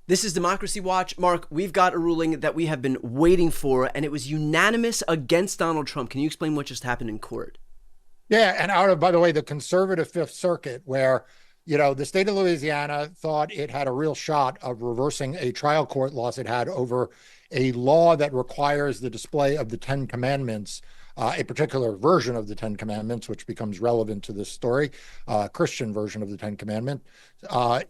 This is Democracy Watch. Mark, we've got a ruling that we have been waiting for, and it was unanimous against Donald Trump. Can you explain what just happened in court? Yeah, and out of, by the way, the conservative Fifth Circuit, where, the state of Louisiana thought it had a real shot of reversing a trial court loss it had over a law that requires the display of the Ten Commandments, a particular version of the Ten Commandments, which becomes relevant to this story, Christian version of the Ten Commandment,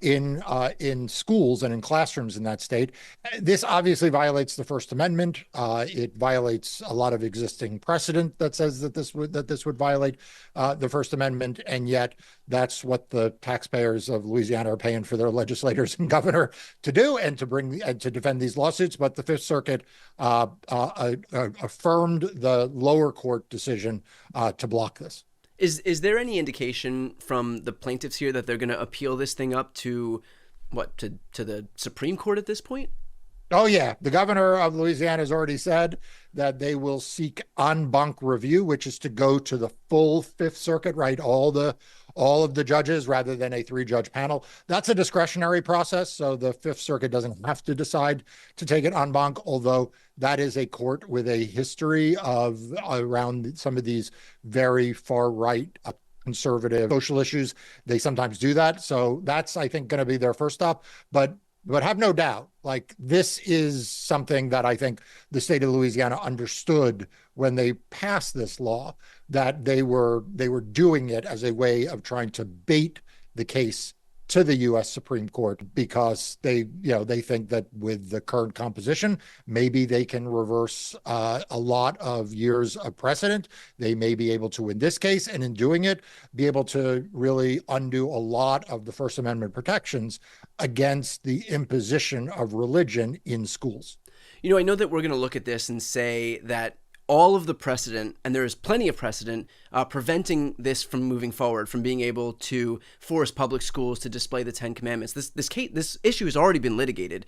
in schools and in classrooms in that state. This obviously violates the First Amendment. It violates a lot of existing precedent that says that this would violate the First Amendment, and yet that's what the taxpayers of Louisiana are paying for their legislators and governor to do, and to bring and to defend these lawsuits. But the Fifth Circuit affirmed the lower court decision to block this. Is there any indication from the plaintiffs here that they're going to appeal this thing up to to the Supreme Court at this point? Oh, yeah. The governor of Louisiana has already said that they will seek en banc review, which is to go to the full Fifth Circuit, right? All of the judges rather than a three-judge panel. That's a discretionary process, so the Fifth Circuit doesn't have to decide to take it en banc, although that is a court with a history of around some of these very far-right conservative social issues. They sometimes do that. So that's, I think, going to be their first stop. But have no doubt, like, this is something that I think the state of Louisiana understood when they passed this law, that they were doing it as a way of trying to bait the case to the U.S. Supreme Court, because they think that with the current composition, maybe they can reverse a lot of years of precedent. They may be able to, in this case, and in doing it, be able to really undo a lot of the First Amendment protections against the imposition of religion in schools. I know that we're going to look at this and say that all of the precedent, and there is plenty of precedent, preventing this from moving forward, from being able to force public schools to display the Ten Commandments. This issue has already been litigated.